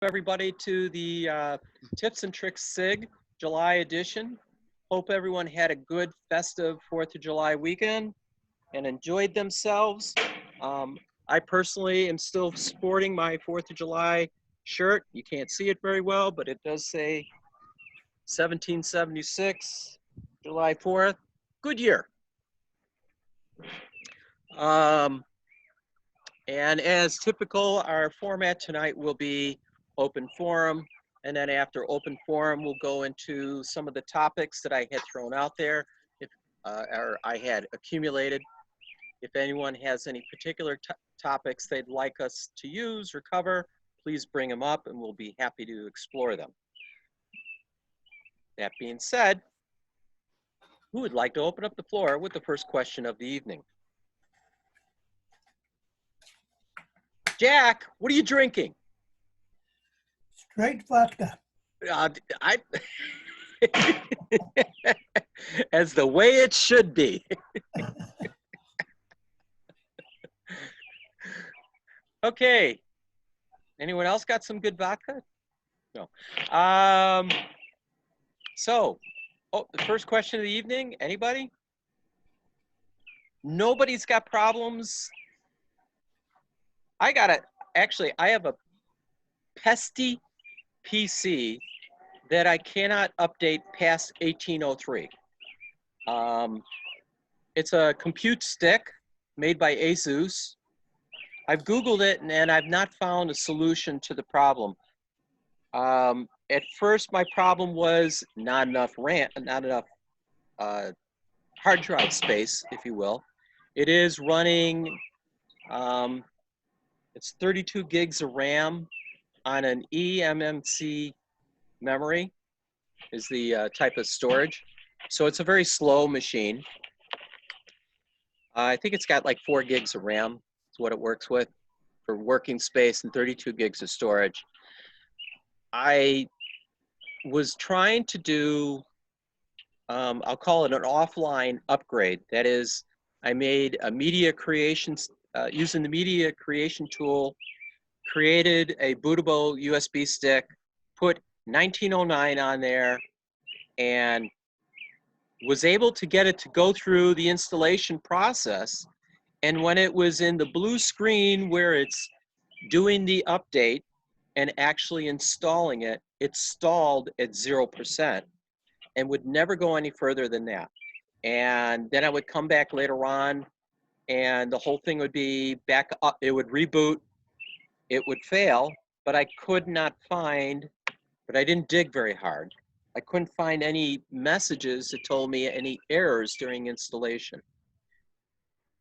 Everybody to the Tips and Tricks SIG July edition. Hope everyone had a good festive 4th of July weekend and enjoyed themselves. I personally am still sporting my 4th of July shirt. You can't see it very well, but it does say 1776, July 4th. Good year. And as typical, our format tonight will be open forum, and then after open forum, we'll go into some of the topics that I had thrown out there, or I had accumulated. If anyone has any particular topics they'd like us to use or cover, please bring them up and we'll be happy to explore them. That being said, who would like to open up the floor with the first question of the evening? Jack, what are you drinking? Straight vodka. As the way it should be. Okay. Anyone else got some good vodka? No. The first question of the evening, anybody? Nobody's got problems. I have a pesky PC that I cannot update past 1803. It's a compute stick made by Asus. I've Googled it and I've not found a solution to the problem. At first, my problem was not enough RAM, not enough hard drive space, if you will. It is running, it's 32 gigs of RAM on an eMMC memory is the type of storage. So it's a very slow machine. I think it's got like 4 gigs of RAM is what it works with for working space and 32 gigs of storage. I was trying to do, I'll call it an offline upgrade. That is, I made a media creation, using the media creation tool, created a bootable USB stick, put 1909 on there, and was able to get it to go through the installation process. And when it was in the blue screen where it's doing the update and actually installing it, it stalled at 0% and would never go any further than that. And then I would come back later on and the whole thing would be back up. It would reboot, it would fail, but I could not find, but I didn't dig very hard. I couldn't find any messages that told me any errors during installation.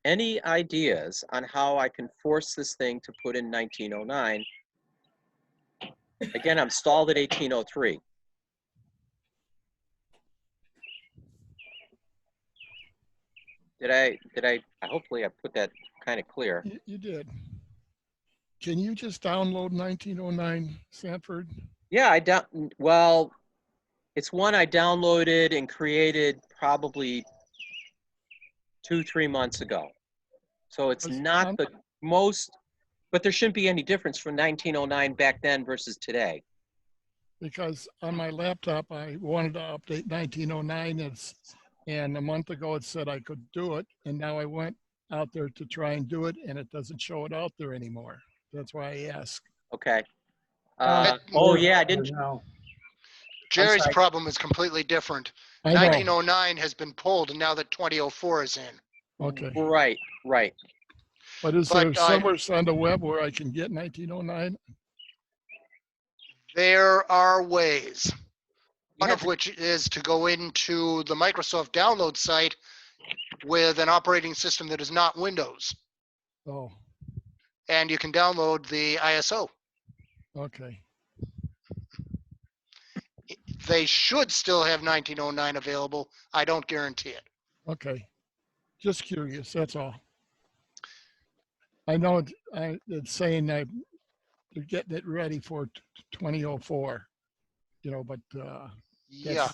Any ideas on how I can force this thing to put in 1909? Again, I'm stalled at 1803. Hopefully I put that kind of clear. You did. Can you just download 1909, Sanford? Yeah, well, it's one I downloaded and created probably 2-3 months ago. So it's not the most, but there shouldn't be any difference from 1909 back then versus today. Because on my laptop, I wanted to update 1909, and a month ago it said I could do it, and now I went out there to try and do it, and it doesn't show it out there anymore. That's why I asked. Okay. Oh yeah, I didn't. Jerry's problem is completely different. 1909 has been pulled, and now that 2004 is in. Okay. Right. But is there somewhere on the web where I can get 1909? There are ways. One of which is to go into the Microsoft download site with an operating system that is not Windows. Oh. And you can download the ISO. Okay. They should still have 1909 available. I don't guarantee it. Okay. Just curious, that's all. I know it's saying that they're getting it ready for 2004, but yeah.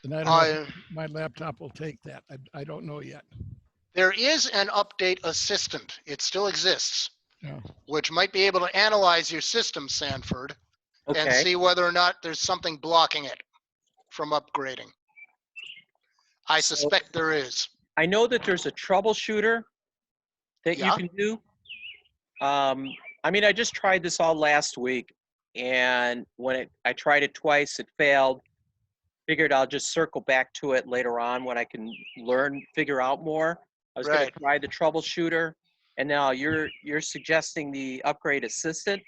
And I don't know if my laptop will take that. I don't know yet. There is an update assistant. It still exists. Yeah. which might be able to analyze your system, Sanford, and Okay. see whether or not there's something blocking it from upgrading. I So- suspect there is. I know that there's a troubleshooter that you Yeah. can do. I mean, I just tried this all last week, and when I tried it twice, it failed. Figured I'll just circle back to it later on when I can figure out more. I was going Right. to try the troubleshooter, and now you're suggesting the upgrade assistant.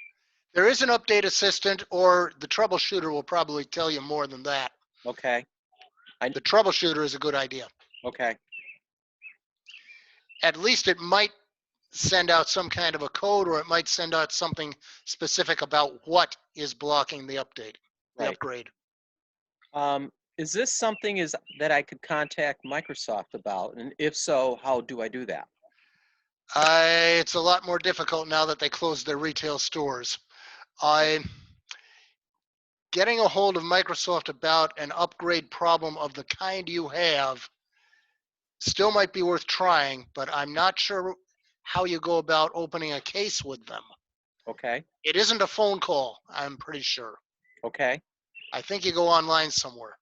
There is an update assistant, or the troubleshooter will probably tell you more than that. Okay. The troubleshooter is a good idea. Okay. At least it might send out some kind of a code, or it might send out something specific about what is blocking the update, the Right. upgrade. Is this something that I could contact Microsoft about? And if so, how do I do that? It's a lot more difficult now that they closed their retail stores. Getting a hold of Microsoft about an upgrade problem of the kind you have still might be worth trying, but I'm not sure how you go about opening a case with them. Okay. It isn't a phone call, I'm pretty sure. Okay. I think you go online somewhere.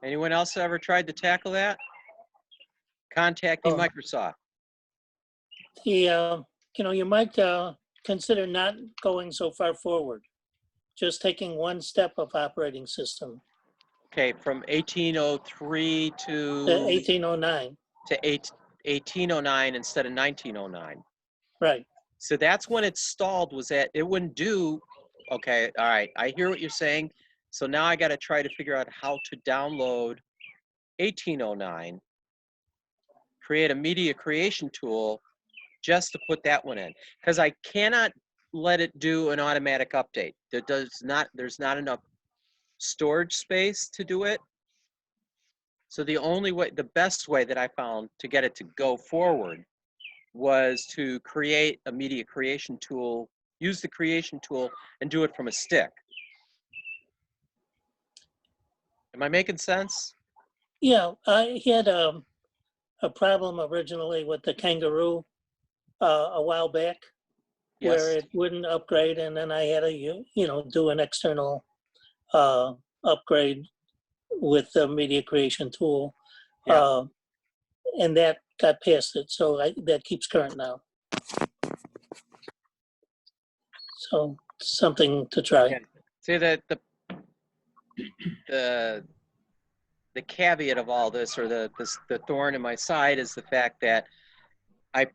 Anyone else ever tried to tackle that? Contacting Oh. Microsoft. You might consider not going so far forward, just taking one step of operating system, Okay, from 1803 to to 1809, 1809 instead of 1909. right. So that's when it stalled, was that it wouldn't do. Okay, all right, I hear what you're saying. So now I got to try to figure out how to download 1809, create a media creation tool just to put that one in, because I cannot let it do an automatic update. There's not enough storage space to do it. So the best way that I found to get it to go forward was to create a media creation tool, use the creation tool, and do it from a stick. Am I making sense? Yeah, I had a problem originally with the Kangaroo a while back, where Yes. it wouldn't upgrade, and then I had to do an external upgrade with the media creation tool. Yeah. And that got past it, so that keeps current now. So something to try. Okay. See that the caveat of all this, or the thorn in my side, is the fact that I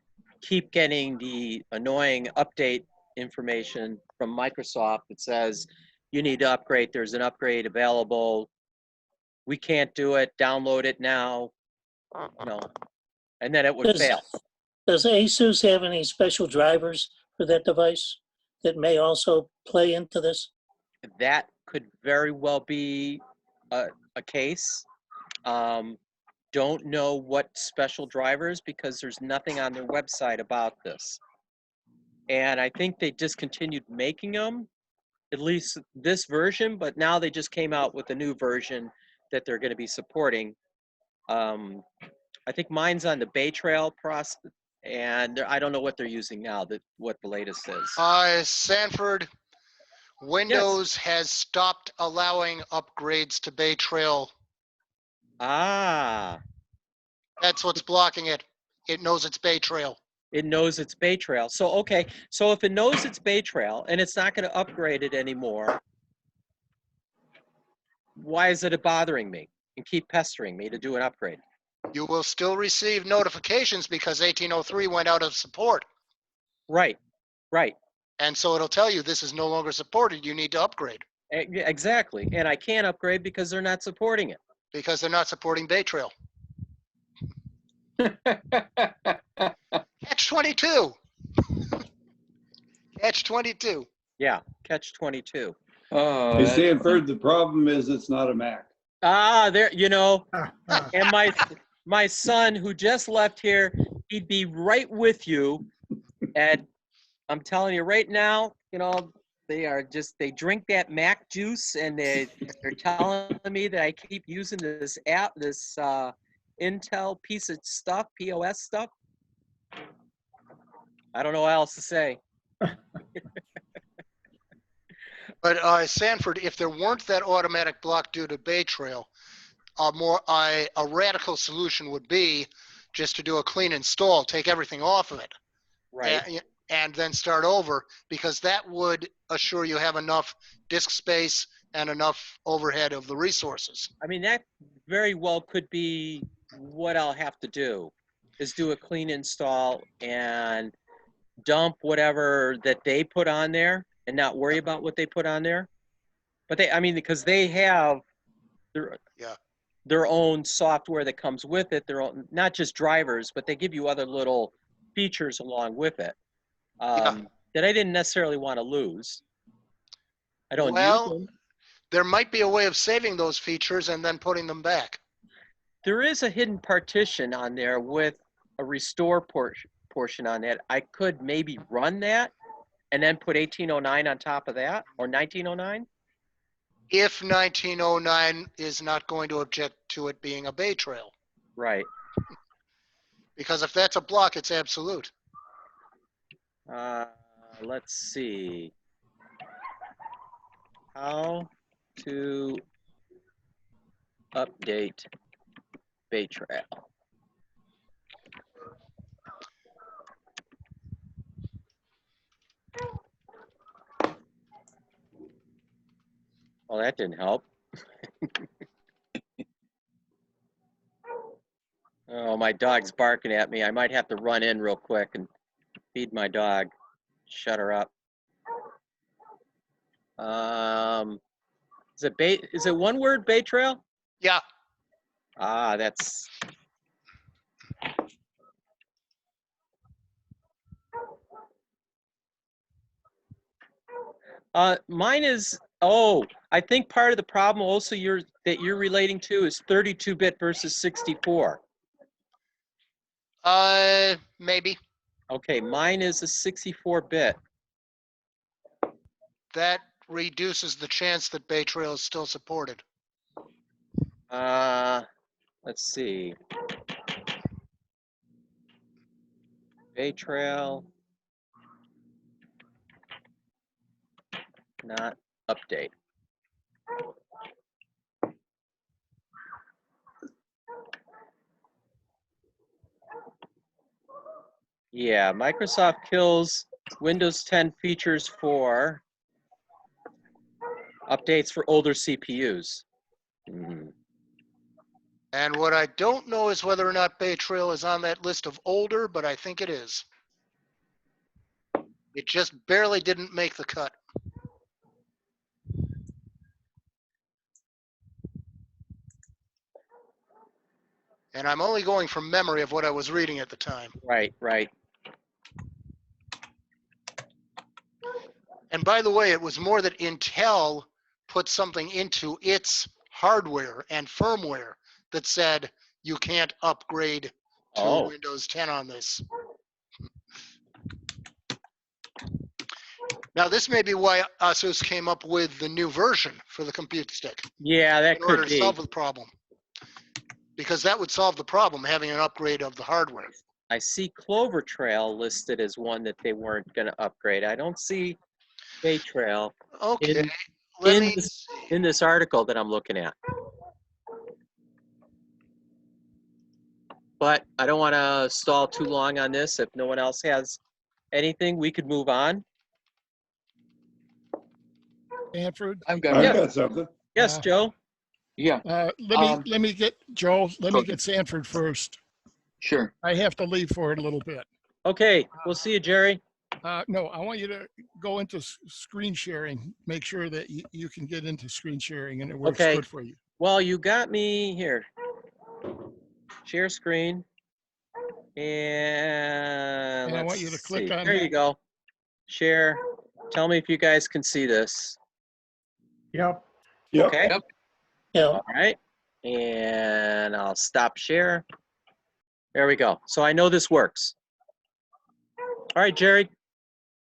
keep getting the annoying update information from Microsoft that says you need to upgrade. There's an upgrade available. We can't do it. Download it now. No, and then it would fail. Does ASUS have any special drivers for that device that may also play into this? That could very well be a case. Don't know what special drivers, because there's nothing on their website about this. And I think they discontinued making them, at least this version, but now they just came out with a new version that they're going to be supporting. I think mine's on the Bay Trail process, and I don't know what they're using now, what the latest is. Sanford, Windows has stopped allowing upgrades to Bay Trail. Ah, That's what's blocking it. It knows it's Bay Trail. it knows it's Bay Trail. So, okay, so if it knows it's Bay Trail and it's not going to upgrade it anymore, why is it bothering me and keep pestering me to do an upgrade? You will still receive notifications because 1803 went out of support. Right, right. And so it'll tell you this is no longer supported. You need to upgrade Exactly. And I can't upgrade because they're not supporting it. because they're not supporting Bay Trail. Catch 22. Catch 22. Yeah, catch 22. Hey, Sanford, the problem is it's not a Mac. Ah, there, and my son who just left here, he'd be right with you. And I'm telling you right now, they drink that Mac juice, and they're telling me that I keep using this app, this Intel piece of stuff, POS stuff. I don't know what else to say. But Sanford, if there weren't that automatic block due to Bay Trail, a radical solution would be just to do a clean install, take everything off of it, Right. and then start over, because that would assure you have enough disk space and enough overhead of the resources. I mean, that very well could be what I'll have to do, is do a clean install and dump whatever that they put on there and not worry about what they put on there. But they, I mean, because they have their, Yeah. their own software that comes with it, their own, not just drivers, but they give you other little features along with it that I didn't necessarily want to lose. I don't use Well, them. there might be a way of saving those features and then putting them back. There is a hidden partition on there with a restore portion on it. I could maybe run that and then put 1809 on top of that, or 1909. If 1909 is not going to object to it being a Bay Trail. Right. Because if that's a block, it's absolute. Let's see. How to update Bay Trail. Well, that didn't help. Oh, my dog's barking at me. I might have to run in real quick and feed my dog. Shut her up. Is it one word, Bay Trail? Yeah. That's. Mine is, I think part of the problem also that you're relating to is 32-bit versus 64. Maybe. Okay, mine is a 64-bit. That reduces the chance that Bay Trail is still supported. Let's see. Bay Trail. Not update. Yeah, Microsoft kills Windows 10 features for updates for older CPUs. And what I don't know is whether or not Bay Trail is on that list of older, but I think it is. It just barely didn't make the cut. And I'm only going from memory of what I was reading at the time. Right, right. And by the way, it was more that Intel put something into its hardware and firmware that said you can't upgrade to Windows 10 on this. Now, this may be why ASUS came up with the new version for the compute stick. Yeah, that in order could to be. solve the problem. Because that would solve the problem, having an upgrade of the hardware. I see Clover Trail listed as one that they weren't going to upgrade. I don't see Bay Trail Okay, in this article that I'm looking at. But I don't want to stall too long on this. If no one else has anything, we could move on. Sanford? I've got something. Yes, Joe. Yeah, Let me get Joe. Let me get Sanford first. sure. I have to leave for a little bit. Okay, we'll see you, Jerry. No, I want you to go into screen sharing. Make sure that you can get into screen sharing and it works Okay. good for you. Well, you got me here. Share screen. And I want you to click on There that. you go. Share. Tell me if you guys can see this. Yep. Okay. Yep. Yeah, All right. And I'll stop share. There we go. So I know this works. All right, Jerry.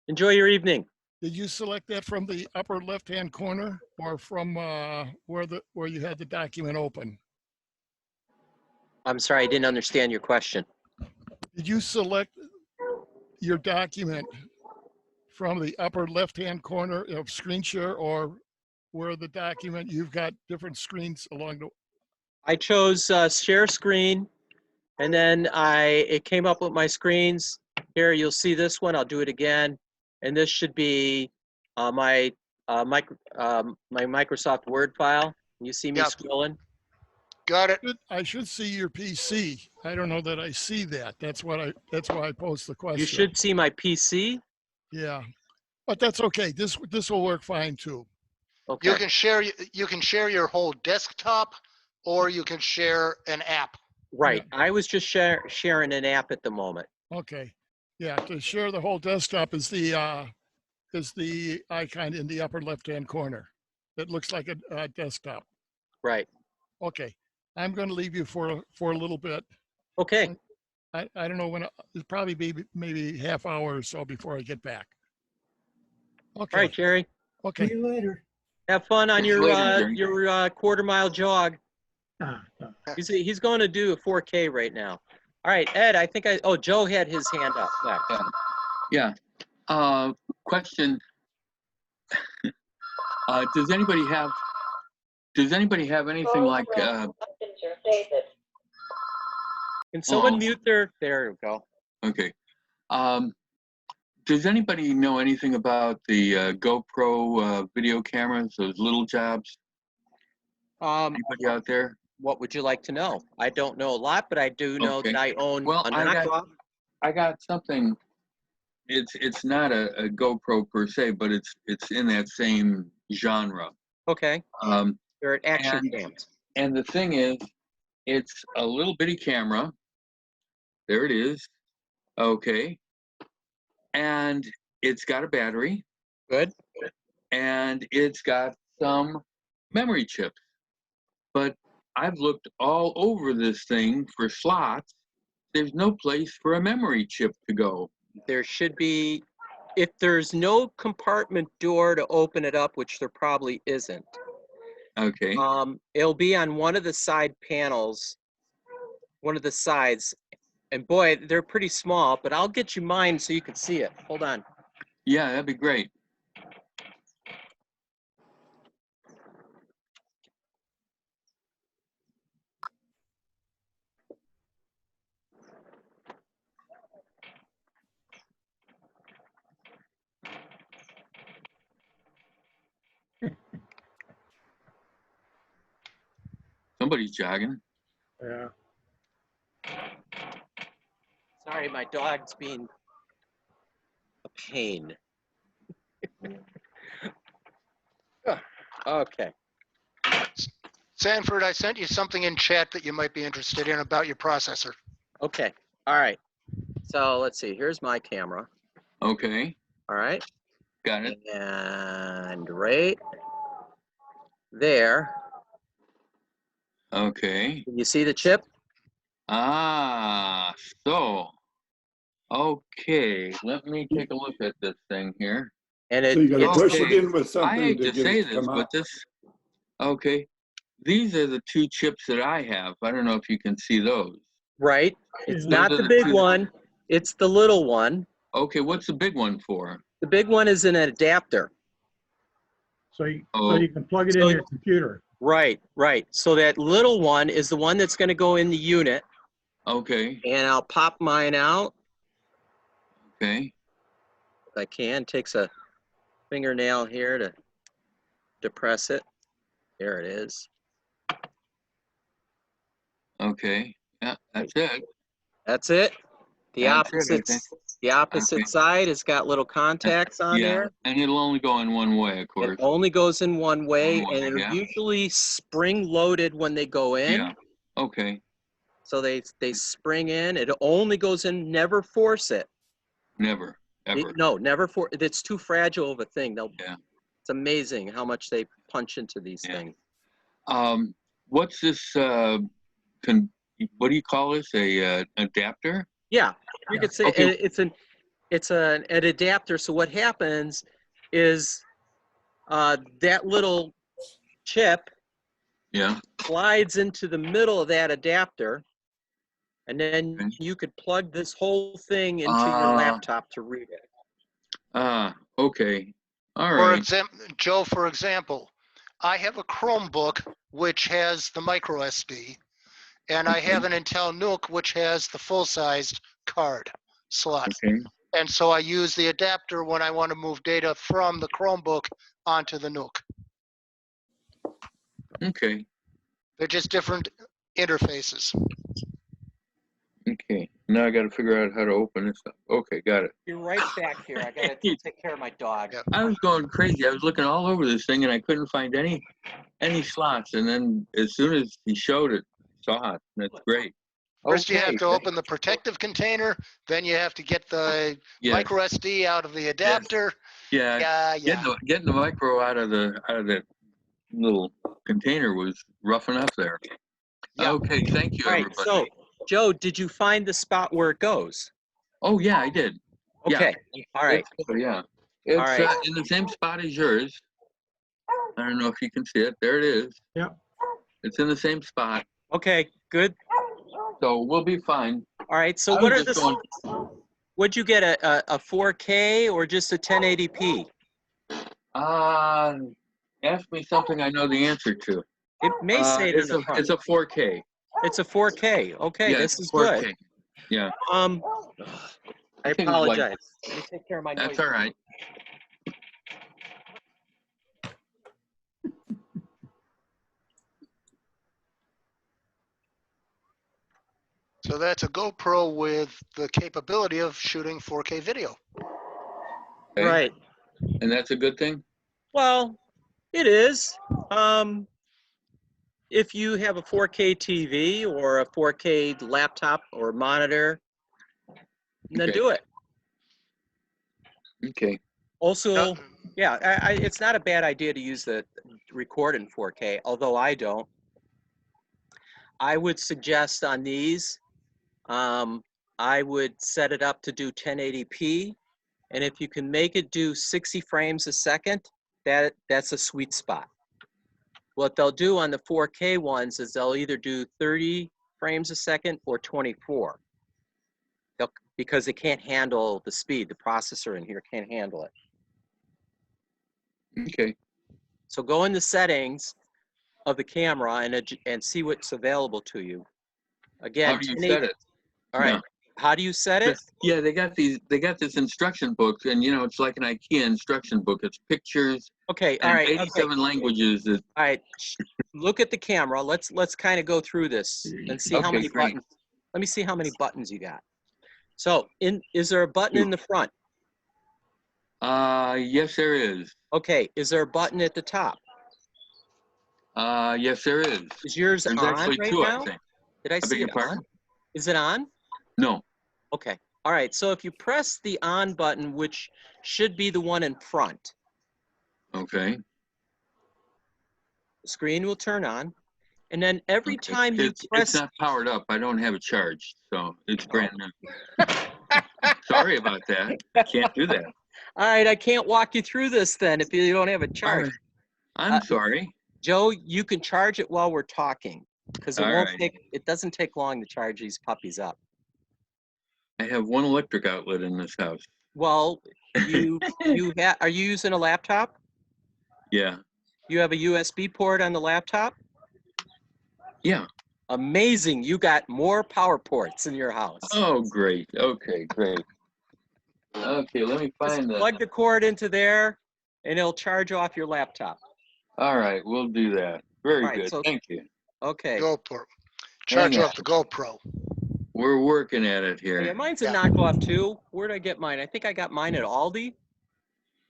Enjoy your evening. Did you select that from the upper left-hand corner or from where you had the document open? I'm sorry, I didn't understand your question. Did you select your document from the upper left-hand corner of screen share, or where the document, you've got different screens along the, I chose share screen, and then it came up with my screens. Here, you'll see this one. I'll do it again, and this should be my Microsoft Word file. You see me Yep. scrolling? Got it. I should see your PC. I don't know that I see that. That's why I posed the question. You should see my PC. Yeah, but that's okay. This will work fine too. Okay. You can share your whole desktop, or you can share an app. Right. I was just sharing an app at the moment. Okay. Yeah, to share the whole desktop is the icon in the upper left-hand corner. It looks like a desktop. Right. Okay. I'm going to leave you for a little bit. Okay. I don't know when. It'll probably be maybe half hour or so before I get back. Okay. All right, Jerry. Okay. See you later. Have fun on your Later, Jerry. quarter-mile jog. He's going to do a 4K right now. All right, Ed. I think Joe had his hand up. Yeah. Question. Does anybody have anything like, Can someone mute their? There you go. okay. Does anybody know anything about the GoPro video cameras, those little jobs? Anybody out there? What would you like to know? I don't know a lot, but I do know Okay. that I own Well, a knockoff. I got something. It's not a GoPro per se, but it's in that same genre. Okay. They're at action cams. And the thing is, it's a little bitty camera. There it is. Okay. And it's got a battery. Good. And it's got some memory chips. But I've looked all over this thing for slots. There's no place for a memory chip to go. There should be, if there's no compartment door to open it up, which there probably isn't. Okay. It'll be on one of the side panels, one of the sides. And boy, they're pretty small, but I'll get you mine so you can see it. Hold on. Yeah, that'd be great. Somebody's jogging. Yeah. Sorry, my dog's being a pain. Okay. Sanford, I sent you something in chat that you might be interested in about your processor. Okay. All right. So let's see. Here's my camera. Okay. All right. Got it. And right there. Okay. Can you see the chip? Ah, so. Okay. Let me take a look at this thing here. And So you gotta it's push it in with I something hate to to get say it to this, come but out. this. Okay. These are the two chips that I have. I don't know if you can see those. right. It's Yeah. not Those are the the big two- one. It's the little one. Okay, what's the big one for? The big one is an adapter. So you Oh. can plug it So- in your computer. Right, right. So that little one is the one that's going to go in the unit. Okay. And I'll pop mine out Okay. if I can. Takes a fingernail here to depress it. There it is. Okay. Yeah, that's it. That's it. The That's it, I opposite, think. the opposite Okay. side has got little contacts on Yeah, there. and it'll only go in one way, of course. It only goes in one way, One way, and they're yeah. usually spring loaded when they go in. Yeah. Okay. So they spring in. It only goes in. Never force it. Never, ever. No, never force. It's too fragile of a thing. Yeah. It's amazing how much they punch into these Yeah. things. What's this? What do you call this? A adapter? Yeah, you could say Okay. it's an adapter. So what happens is that little chip Yeah. slides into the middle of that adapter. And then Okay. you could plug this whole thing into your laptop to read it. Okay. All For right. example, Joe, for example, I have a Chromebook which has the micro SD, and I have an Intel NUC which has the full-sized card slot. Okay. And so I use the adapter when I want to move data from the Chromebook onto the NUC. Okay. They're just different interfaces. Okay. Now I got to figure out how to open this up. Okay, got it. You're right back here. I gotta take care of my dog. Yeah. I was going crazy. I was looking all over this thing and I couldn't find any slots. And then as soon as he showed it, saw it. That's great. First, you have Okay, to open the protective container, then you have to get the yes. micro SD out of the adapter. Yeah. Yeah. Getting the micro out of that little container was rough enough there. Yeah. Okay, thank you, All right, everybody. so Joe, did you find the spot where it goes? Oh yeah, I did. Yeah. Okay. All right. Yeah. It's right. in the same spot as yours. I don't know if you can see it. There it is. Yeah. It's in the same spot. Okay. Good. So we'll be fine. All right. So I what was are just the? Would you get a 4K or just a 1080p? Ask me something I know the answer to. It may say it in the front. It's a 4K. It's a 4K. Okay, Yeah, this it's is 4K. good. Yeah. I I think it's like- apologize. Let me take care of my noise. That's all right. So that's a GoPro with the capability of shooting 4K video. Okay. Right. And that's a good thing? Well, it is. If you have a 4K TV or a 4K laptop or monitor, then Okay. do it. Okay. Also, yeah, it's not a bad idea to use the record in 4K, although I don't. I would suggest on these, I would set it up to do 1080p, and if you can make it do 60 frames a second, that's a sweet spot. What they'll do on the 4K ones is they'll either do 30 frames a second or 24. Because they can't handle the speed. The processor in here can't handle it. Okay. So go in the settings of the camera and see what's available to you. Again, How do you set it? All right. Yeah. How do you set it? Yeah, they got this instruction book, and it's like an IKEA instruction book. It's pictures Okay. All and right. 87 languages. All right. Look at the camera. Let's kind of go through this and see how many great. buttons. Let me see how many buttons you got. So, is there a button in the front? Yes, there is. Okay. Is there a button at the top? Yes, there is. Is yours There's on actually right two, now? I think. Did I I beg see your it pardon? on? Is it on? No. Okay. All right. So if you press the on button, which should be the one in front, Okay. the screen will turn on. And then every Okay. time you It's press, not powered up. I don't have it charged, so it's brand new. Sorry about that. I can't do that. all right, I can't walk you through this then if you don't have it All charged. right. I'm sorry. Joe, you can charge it while we're talking because All right. it doesn't take long to charge these puppies up. I have one electric outlet in this house. Well, are you using a laptop? Yeah. You have a USB port on the laptop? Yeah. Amazing. You got more power ports in your house. Oh, great. Okay, great. Okay, let me Just find plug the cord into there and it'll charge off your laptop. All right, we'll do that. Very All right, good. so- Thank you. Okay. GoPro. Charge Hang off the GoPro. We're working at it Yeah, here. mine's a Yeah. knockoff too. Where did I get mine? I think I got mine at Aldi.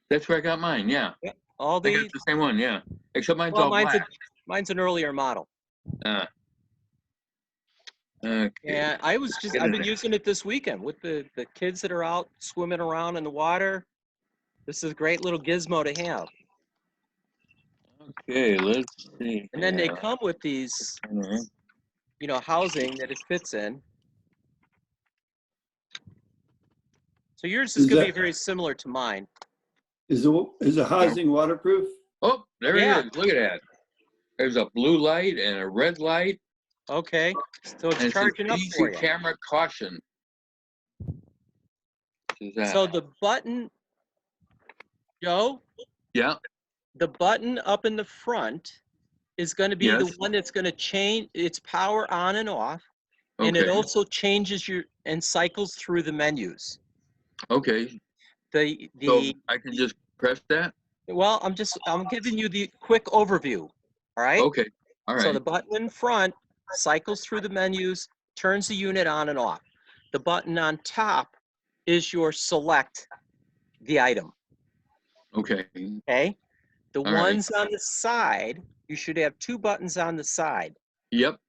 That's where I got mine. Yeah. I got Aldi. the same one. Yeah. Except mine's Well, all black. mine's an earlier model. Okay. Yeah, I've been using it this weekend with the kids that are out swimming around in the water. This is a great little gizmo to have. Okay, let's see. And then they here. come with these, Mhm. housing that it fits in. So yours is Is going to be that- very similar to mine. Is the housing waterproof? Oh, there Yeah. he is. Look at that. There's a blue light and a red light. Okay, so it's And it says, charging up PC for you. camera caution. Is that? So the button, Joe, Yeah, the button up in the front is going to be the Yes. one that's going to change its power on and off. And it okay, also changes your and cycles through the menus. okay. The So I can just press that? well, I'm giving you the quick overview. All right. Okay, all So right, the button in front cycles through the menus, turns the unit on and off. The button on top is your select the item. okay, Okay. The All right. ones on the side, you should have two buttons on the side. yep,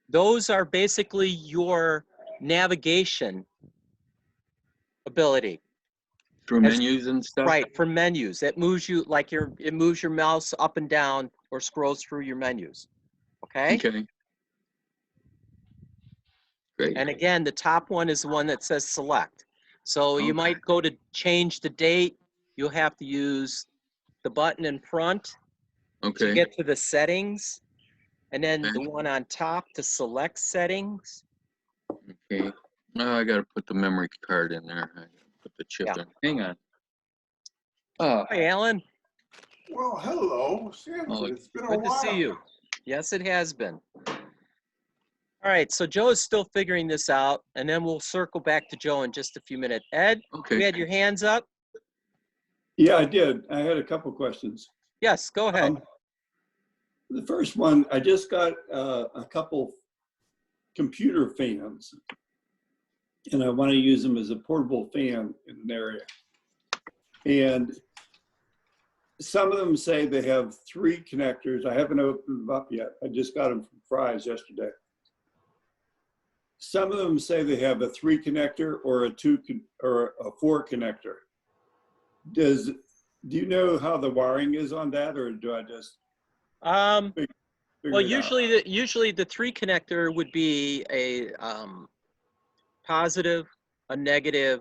Those are basically your navigation ability. through As- menus and stuff? Right, for menus. It moves you like it moves your mouse up and down or scrolls through your menus. Okay? Okay. Great, And again, the top one is the one that says select. So you Okay. might go to change the date. You'll have to use the button in front to okay, get to the settings. And then the Okay. one on top to select settings. okay. I gotta put the memory card in there. I gotta put the chip Yeah. in. Hang on. Oh, Hi, Alan. Well, hello, Sanford. Oh, It's been a Good to while. see you. Yes, it has been. All right, so Joe is still figuring this out, and then we'll circle back to Joe in just a few minutes. Ed, okay. you had your hands up? Yeah, I did. I had a couple questions. Yes, go ahead. The first one, I just got a couple computer fans, and I want to use them as a portable fan in an area. And some of them say they have 3 connectors. I haven't opened them up yet. I just got them from Fry's yesterday. Some of them say they have a 3 connector or a 2 or a 4 connector. Do you know how the wiring is on that, or do I just figure Well, it out? usually the 3 connector would be a positive, a negative,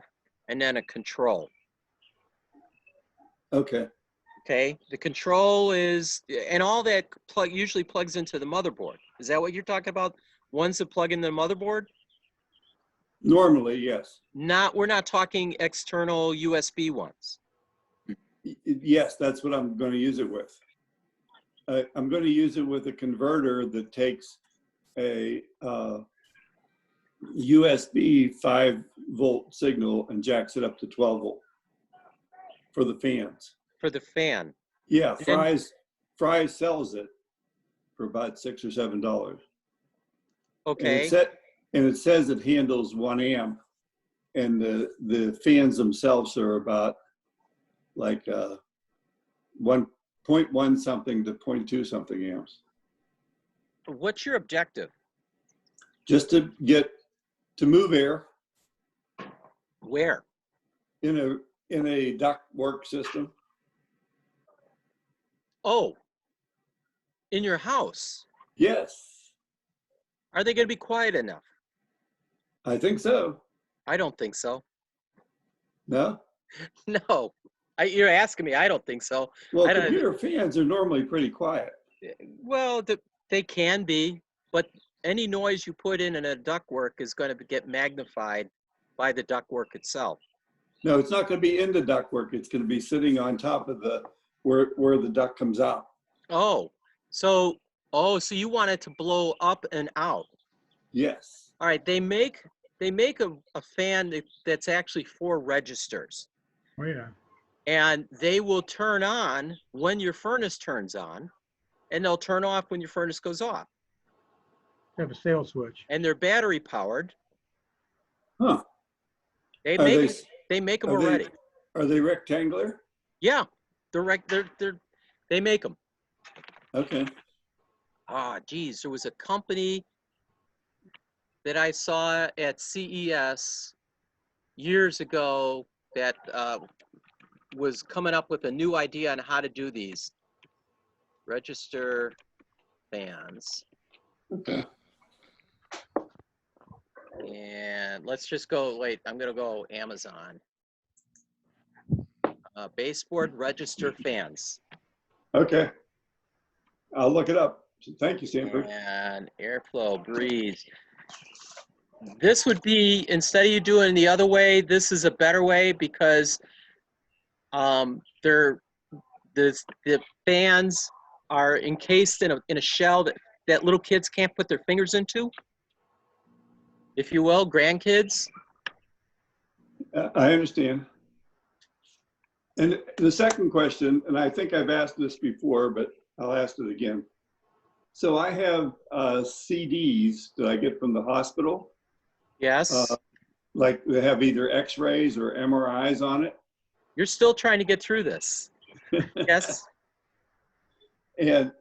and then a control. Okay. Okay, the control is, and all that usually plugs into the motherboard. Is that what you're talking about? Ones that plug into the motherboard? Normally, yes. We're not talking external USB ones. Yes, that's what I'm going to use it with. I'm going to use it with a converter that takes a USB 5-volt signal and jacks it up to 12 volt for the fans. For the fan. Yeah, And then- Fry's sells it for about $6 or $7. Okay. And it says it handles 1 amp, and the fans themselves are about like 1.1 something to 0.2 something amps. What's your objective? Just to move air Where? in a duct work system. Oh, in your house. Yes, Are they going to be quiet enough? I think so. I don't think so. No? No. You're asking me. I don't think so. Well, I don't- computer fans are normally pretty quiet. Well, they can be, but any noise you put in a ductwork is going to get magnified by the ductwork itself. No, it's not going to be in the ductwork. It's going to be sitting on top of where the duct comes out. Oh, so you want it to blow up and out. Yes. All right, they make a fan that's actually 4 registers, Oh, yeah. and they will turn on when your furnace turns on, and they'll turn off when your furnace goes off. Have a sales switch. And they're battery powered. Huh. They Are make them are they- already. Are they rectangular? Yeah, they make them. Okay. Ah, geez, there was a company that I saw at CES years ago that was coming up with a new idea on how to do these register fans. Okay. And let's just go, wait, I'm gonna go Amazon. Baseboard register fans. Okay. I'll look it up. So thank you, Sanford. And airflow, breeze. This would be, instead of you doing the other way, this is a better way because the fans are encased in a shell that little kids can't put their fingers into, if you will, grandkids. I understand. And the second question, and I think I've asked this before, but I'll ask it again. So I have CDs that I get from the hospital. Yes. Like they have either X-rays or MRIs on it. You're still trying to get through this. Yes. And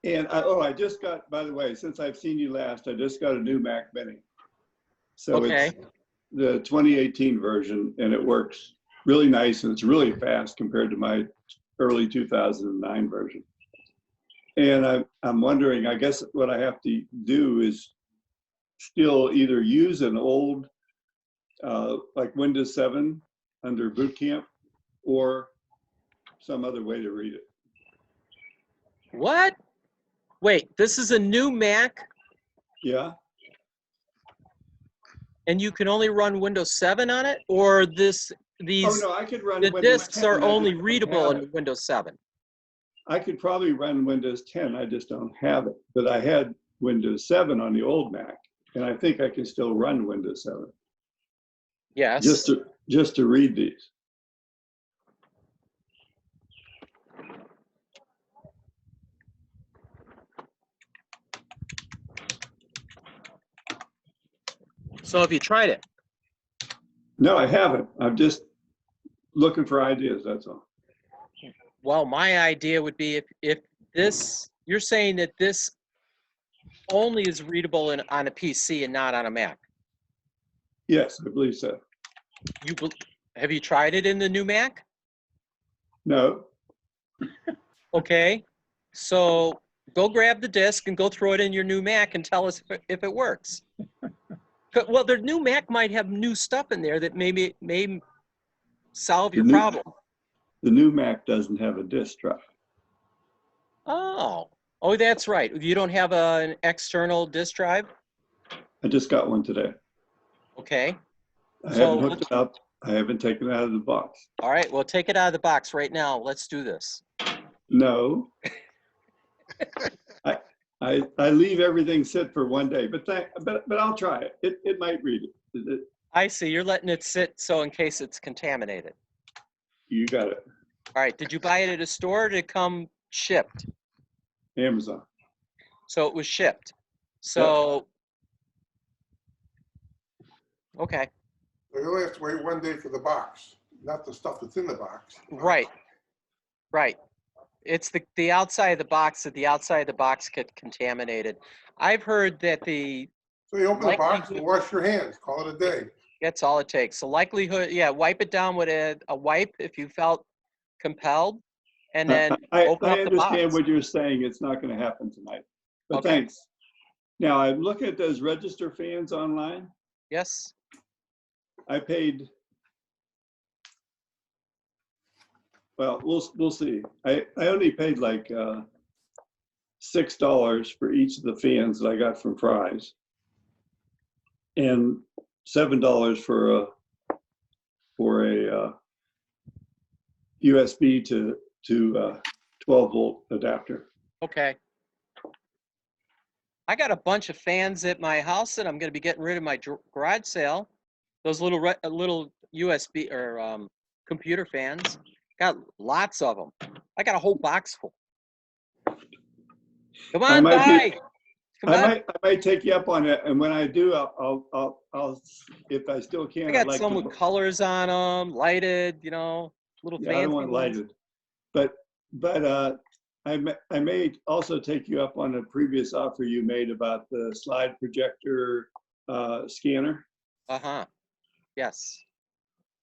I just got, by the way, since I've seen you last, I just got a new Mac Mini. So Okay. it's the 2018 version, and it works really nice, and it's really fast compared to my early 2009 version. And I'm wondering, I guess what I have to do is still either use an old, like Windows 7 under Boot Camp, or some other way to read it. What? Wait, this is a new Mac Yeah, and you can only run Windows 7 on it? Or these oh no, I could run the Windows discs 10. are I just only don't readable have in it. Windows 7? I could probably run Windows 10, I just don't have it. But I had Windows 7 on the old Mac, and I think I can still run Windows 7. Yes. Just to read these. So have you tried it? No, I haven't. I'm just looking for ideas, that's all. Well, my idea would be if this, you're saying that this only is readable on a PC and not on a Mac. Yes, I believe so. Have you tried it in the new Mac? No, Okay, so go grab the disk and go throw it in your new Mac and tell us if it works. Well, the new Mac might have new stuff in there that may solve your problem. the new Mac doesn't have a disk drive. Oh, that's right. You don't have an external disk drive? I just got one today. Okay. I So haven't hooked it up. I haven't taken it out of the box. All right, well, take it out of the box right now. Let's do this. No. I leave everything sit for one day, but I'll try it. It might read it. I see. You're letting it sit so in case it's contaminated. You got it. All right. Did you buy it at a store or did it come shipped? Amazon. So it was shipped. So, okay. You only have to wait 1 day for the box, not the stuff that's in the box. Right. Right. It's the outside of the box that the outside of the box get contaminated. I've heard that So you open the box and wash your hands, call it a day. that's all it takes. The likelihood, yeah, wipe it down with a wipe if you felt compelled, and then open I up the box. understand what you're saying. It's not going to happen tonight, but Okay. thanks. Now I'm looking at those register fans online. Yes. I paid. Well, we'll see. I only paid like $6 for each of the fans that I got from Fry's, and $7 for a USB to 12-volt adapter. Okay. I got a bunch of fans at my house that I'm going to be getting rid of my garage sale. Those little USB or computer fans. Got lots of them. I got a whole box full. Come on, buy. Come on. I might take you up on it, and when I do, I'll if I still can. I got some with colors on them, lighted, little fancy. I don't want lighted, but I may also take you up on a previous offer you made about the slide projector scanner. Yes.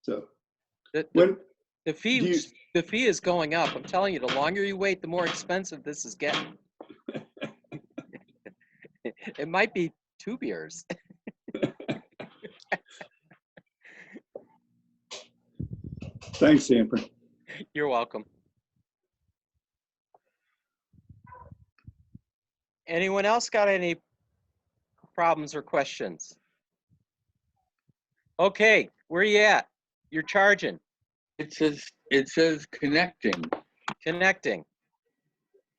So the fee is going up. I'm telling you, the longer you wait, the more expensive this is getting. It might be 2 beers. Thanks, Sanford. You're welcome. Anyone else got any problems or questions? Okay, where you at? You're charging, It says connecting, connecting.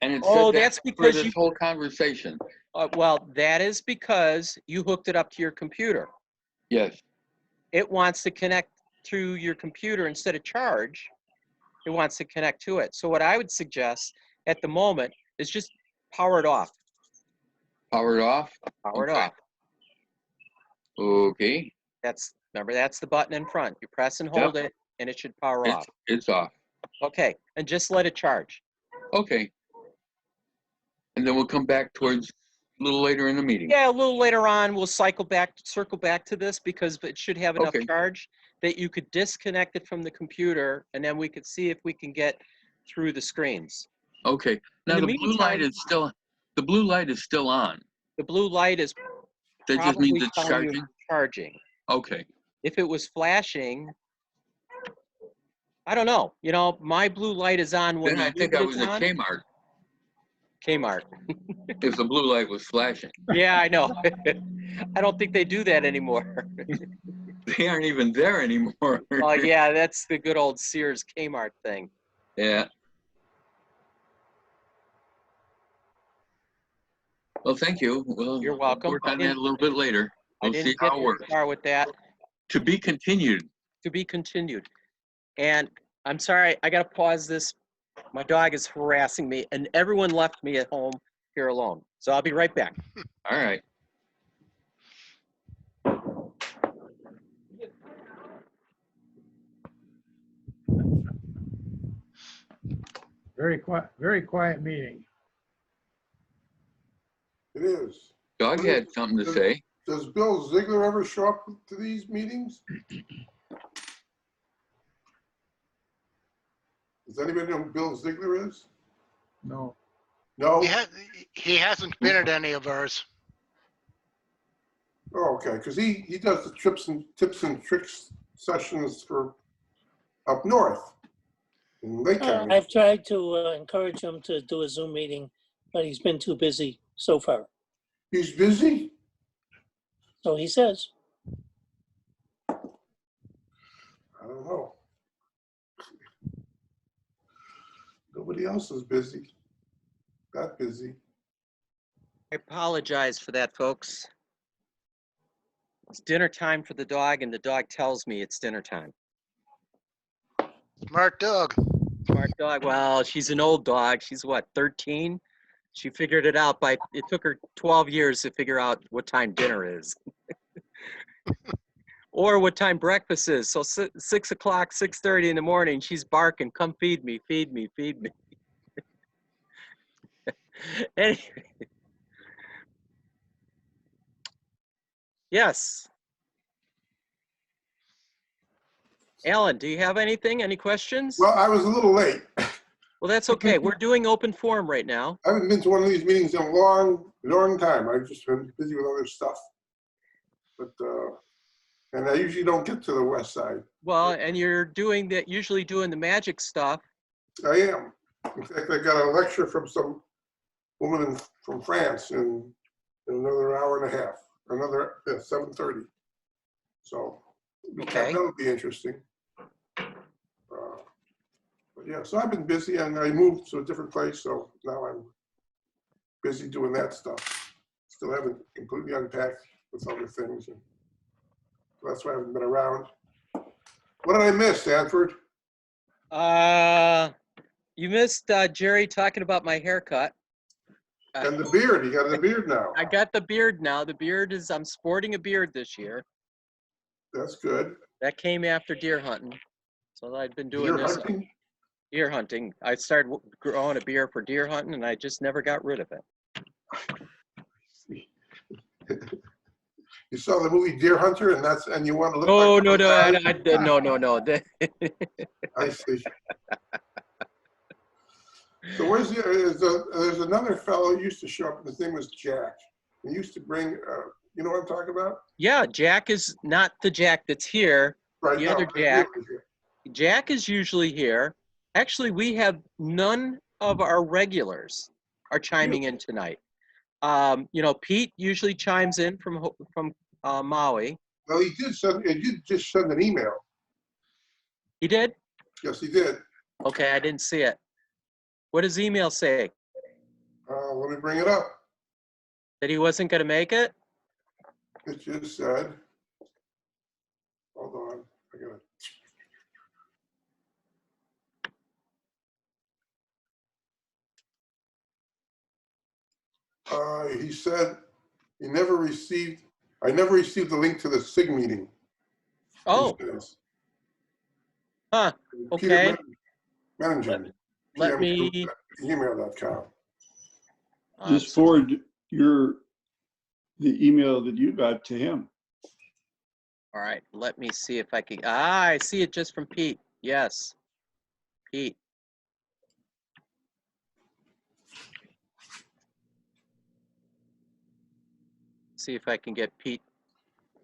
and it Oh, said that that's for because this you, whole conversation. well, that is because you hooked it up to your computer. Yes. It wants to connect to your computer instead of charge. It wants to connect to it. So what I would suggest at the moment is just power it off. Power it off. Power it Okay. off. Okay. Remember, that's the button in front. You press and hold it, and it should power off. It's off. Okay, and just let it charge. Okay. And then we'll come back towards a little later in the meeting. Yeah, a little later on, we'll circle back to this because it should have enough Okay. charge that you could disconnect it from the computer, and then we could see if we can get through the screens. Okay. Now In the the blue light meantime- is still the blue light is still on. The blue light is That just probably means it's telling you charging. it's charging. Okay. If it was flashing, I don't know. You know, my blue light is on when Then I the think I movement was is at on. Kmart Kmart. if the blue light was flashing. Yeah, I know. I don't think they do that anymore. They aren't even there anymore. Oh, yeah, that's the good old Sears Kmart thing. Yeah. Well, thank you. We'll You're welcome. work on that a little bit later. I We'll see didn't get how it very works. far with that. To be continued. To be continued. And I'm sorry, I got to pause this. My dog is harassing me, and everyone left me at home here alone. So I'll be right back. All right. Very quiet meeting. It is. Doug had something to say. Does Bill Ziegler ever show up to these meetings? Does anybody know who Bill Ziegler is? No. No? He hasn't been at any of ours. Oh, okay, because he does the tips and tricks sessions for up north in Lake County. I've tried to encourage him to do a Zoom meeting, but he's been too busy so far. He's busy? So he says. I don't know. Nobody else is busy. That busy. I apologize for that, folks. It's dinner time for the dog, and the dog tells me it's dinner time. Smart dog. Smart dog. Well, she's an old dog. She's what, 13? She figured it out it took her 12 years to figure out what time dinner is. Or what time breakfast is. So 6 o'clock, 6:30 in the morning, she's barking, come feed me, feed me, feed me. Anyway. Yes. Alan, do you have anything? Any questions? Well, I was a little late. Well, that's okay. We're doing open forum right now. I haven't been to one of these meetings in a long time. I've just been busy with other stuff. But, and I usually don't get to the west side. Well, and you're doing that, usually doing the magic stuff. I am. In fact, I got a lecture from some woman from France in another hour and a half, another 7:30. So Okay. that'll be interesting. But yeah, so I've been busy, and I moved to a different place, so now I'm busy doing that stuff. Still haven't completely unpacked with other things, and that's why I haven't been around. What did I miss, Sanford? You missed Jerry talking about my haircut. And the beard. You got the beard now. I got the beard now. The beard is, I'm sporting a beard this year. That's good. That came after deer hunting. So I've been doing You're this. hunting? Deer hunting. I started growing a beard for deer hunting, and I just never got rid of it. You saw the movie Deer Hunter, and you want to look Oh, like no, those guys? no. I see. So where's there's another fellow who used to show up, and his name was Jack. He used to bring, you know what I'm talking about? Yeah, Jack is not the Jack that's here. Right. The no, other the Jack. deer- Jack is usually here. Actually, we have none of our regulars are chiming in tonight. You know, Pete usually chimes in from Maui. Well, he did just send an email. He did? Yes, he did. Okay, I didn't see it. What does email say? Let me bring it up. That he wasn't going to make it? It just said, hold on, I got it. He said I never received the link to the SIG meeting. Oh, He says. huh, Peter okay. Meningen, Let me, email.com. Just forward the email that you got to him. all right, let me see if I can, I see it just from Pete. Yes, Pete. See if I can get Pete.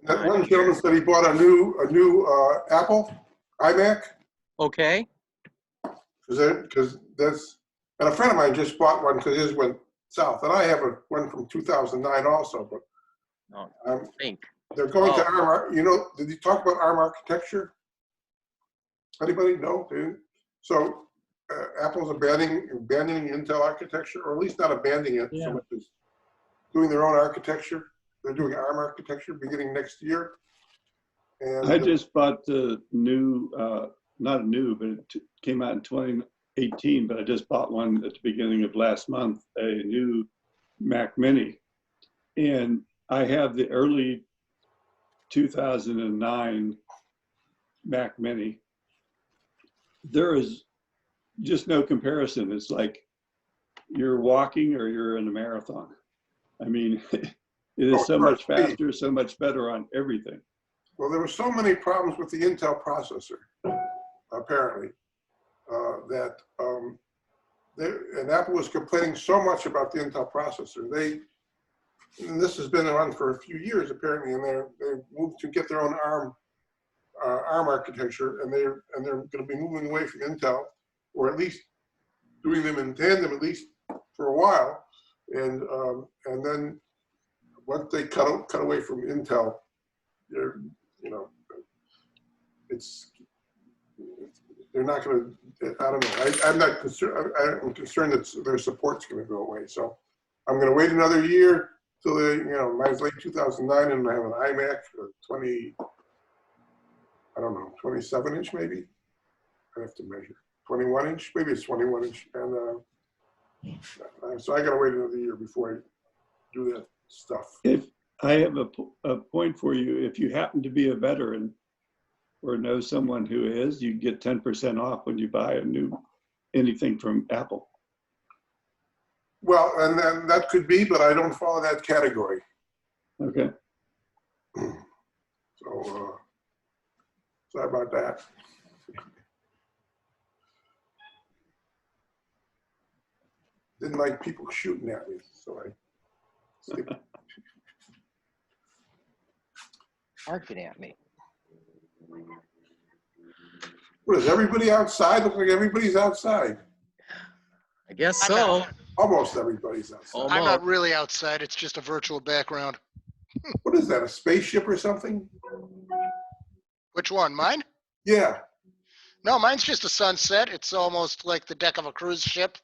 That one gentleman said he bought a new Apple iMac. Okay, Because that's, and a friend of mine just bought one because his went south, and I have one from 2009 also. But no, I think. they're going to ARM. You know, did you talk about ARM architecture? Anybody? No. So Apple's abandoning Intel architecture, or at least not abandoning it so much as doing their own architecture. They're doing ARM architecture beginning next year. And I just bought the new, not new, but it came out in 2018, but I just bought one at the beginning of last month, a new Mac Mini. And I have the early 2009 Mac Mini. There is just no comparison. It's like you're walking or you're in a marathon. I mean, it is so much faster, so much better on everything. Well, there were so many problems with the Intel processor, apparently, and Apple was complaining so much about the Intel processor. And this has been on for a few years apparently, and they moved to get their own ARM architecture, and they're going to be moving away from Intel, or at least doing them in tandem at least for a while, and then once they cut away from Intel, they're they're not going to. I don't know. I'm not concerned. I'm concerned that their support's going to go away. So I'm going to wait another year till mine's late 2009, and I have an iMac 27 inch maybe. I have to measure 21 inch. Maybe it's 21 inch, and so I got to wait another year before I do that stuff. If I have a point for you, if you happen to be a veteran or know someone who is, you get 10% off when you buy anything from Apple. Well, and then that could be, but I don't follow that category. Okay. So sorry about that. Didn't like people shooting at me, so I skipped. Barking at me. What is everybody outside? Looks like everybody's outside. I guess so. Almost everybody's outside. Almost. I'm not really outside. It's just a virtual background. What is that, a spaceship or something? Which one? Mine? Yeah. No, mine's just a sunset. It's almost like the deck of a cruise ship.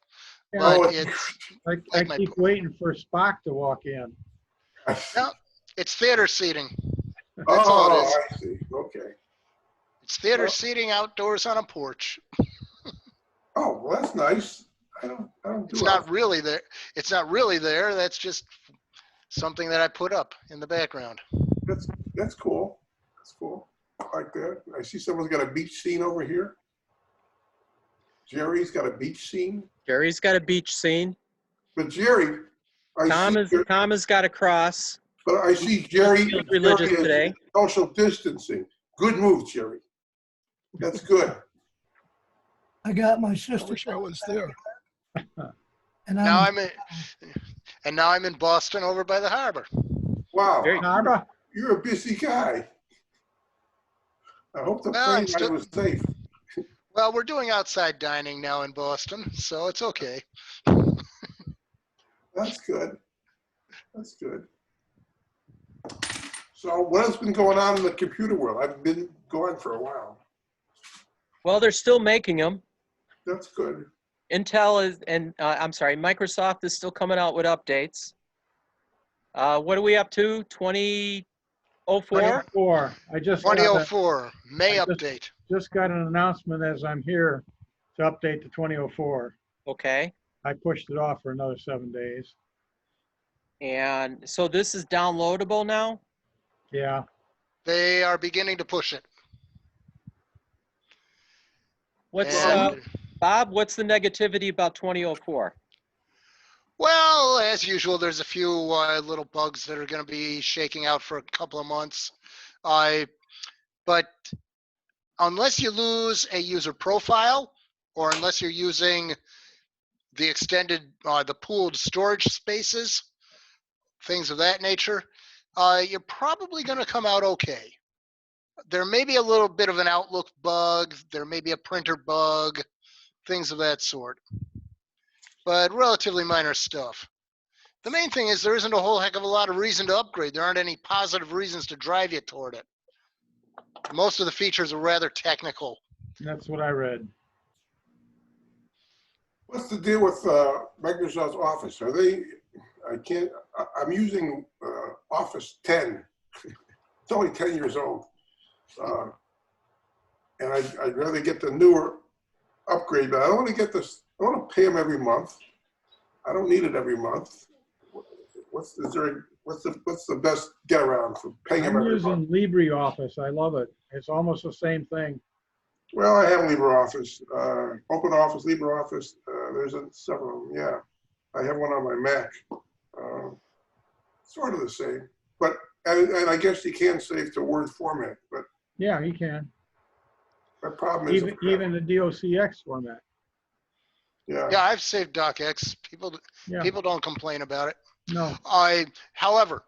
Yeah, But Oh, it's I like my keep waiting for Spock to walk in. no, it's theater seating. That's all it is. I see. Okay. It's theater Well- seating outdoors on a porch. Oh, well, that's nice. I don't do It's not really there. It's not really there. That's just something that I put up in the background. That's cool. That's cool. I like that. I see someone's got a beach scene over here. Jerry's got a beach scene. Jerry's got a beach scene. But Jerry, Tom has got a cross. But I see Jerry, Feels religious Jerry is today. social distancing. Good move, Jerry. That's good. I got my I sister, wish I was there. and Now I'm I'm in Boston over by the harbor. Wow. Very- Barbara, You're a busy guy. I hope the Well, I'm plane ride was safe. Well, we're doing outside dining now in Boston, so it's okay. That's good. That's good. So what has been going on in the computer world? I've been gone for a while. Well, they're still making them. That's good. Intel is, and I'm sorry, Microsoft is still coming out with updates. What are we up to? 2004? 4. I just got 2004, May I update. just got an announcement as I'm here to update to 2004. Okay. I pushed it off for another 7 days. And so this is downloadable now? Yeah. They are beginning to push it. What's, And, Bob, what's the negativity about 2004? well, as usual, there's a few little bugs that are going to be shaking out for a couple of months. But unless you lose a user profile, or unless you're using the extended, the pooled storage spaces, things of that nature, you're probably going to come out okay. There may be a little bit of an Outlook bug. There may be a printer bug, things of that sort. But relatively minor stuff. The main thing is there isn't a whole heck of a lot of reason to upgrade. There aren't any positive reasons to drive you toward it. Most of the features are rather technical. That's what I read. What's the deal with Microsoft Office? Are they, I'm using Office 10. It's only 10 years old. And I'd rather get the newer upgrade, but I don't want to get this, I want to pay them every month. I don't need it every month. What's the best get around for paying them I'm every using month? LibreOffice. I love it. It's almost the same thing. Well, I have LibreOffice, OpenOffice, LibreOffice. There's several of them. Yeah, I have one on my Mac. Sort of the same, but and I guess you can save to Word format, but Yeah, you can. my problem is Even the DOCX format. yeah. Yeah, I've saved DocX. People Yeah. don't complain about it. No. However,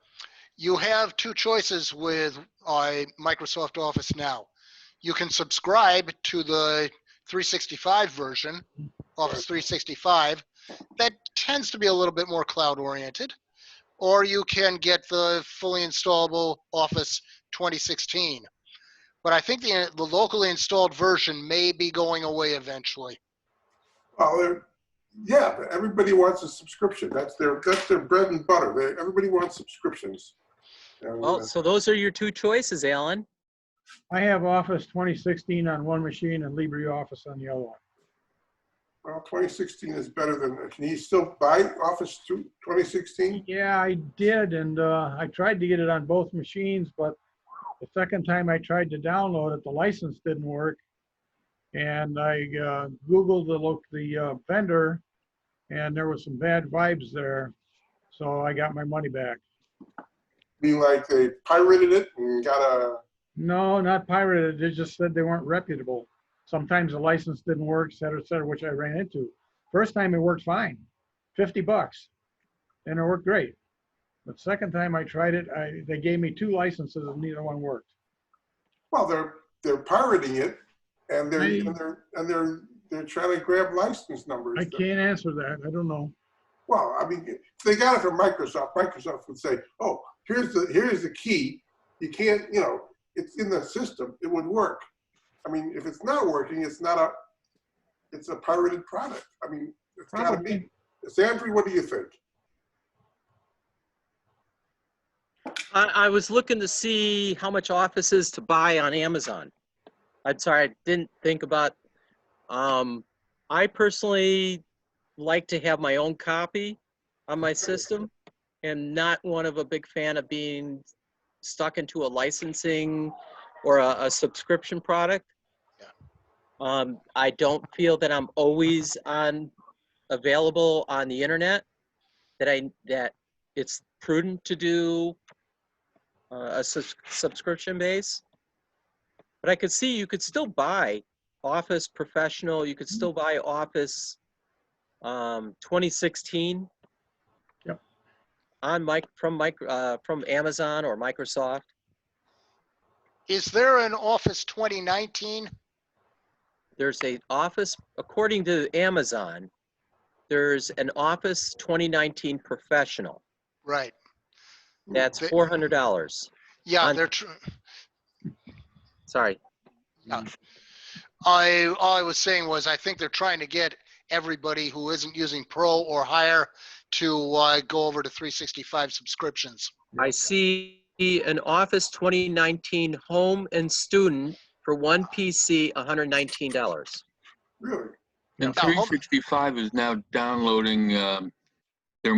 you have two choices with Microsoft Office now. You can subscribe to the 365 version, Office 365. That tends to be a little bit more cloud oriented. Or you can get the fully installable Office 2016. But I think the locally installed version may be going away eventually. Well, yeah, but everybody wants a subscription. That's their bread and butter. Everybody wants subscriptions. And, Well, so those are your two choices, Alan. I have Office 2016 on one machine and LibreOffice on the other one. well, 2016 is better than. Can you still buy Office 2016? Yeah, I did, and I tried to get it on both machines, but the second time I tried to download it, the license didn't work. And I Googled the vendor, and there was some bad vibes there. So I got my money back. Mean like they pirated it and got a. No, not pirated. They just said they weren't reputable. Sometimes the license didn't work, et cetera, which I ran into. First time it worked fine, $50, and it worked great. But second time I tried it, they gave me 2 licenses and neither one worked. Well, they're pirating it, and they're trying to grab license numbers. I can't answer that. I don't know. Well, I mean, if they got it from Microsoft, Microsoft would say, "Oh, here's the key. You can't, it's in the system. It would work." I mean, if it's not working, it's a pirated product. I mean, it's got to be. Sandra, what do you think? I was looking to see how much Office is to buy on Amazon. I'm sorry, I didn't think about. I personally like to have my own copy on my system, and not one of a big fan of being stuck into a licensing or a subscription product. I don't feel that I'm always available on the internet. That it's prudent to do a subscription base. But I could see you could still buy Office Professional. You could still buy Office 2016. Yep. From Amazon or Microsoft. Is there an Office 2019? There's a Office, according to Amazon, there's an Office 2019 Professional. Right. That's They- $400. Yeah, On- they're, Sorry. all I was saying was, I think they're trying to get everybody who isn't using Pro or higher to go over to 365 subscriptions. I see an Office 2019 home and student for one PC, $119. Really? And Yeah, home- 365 is now downloading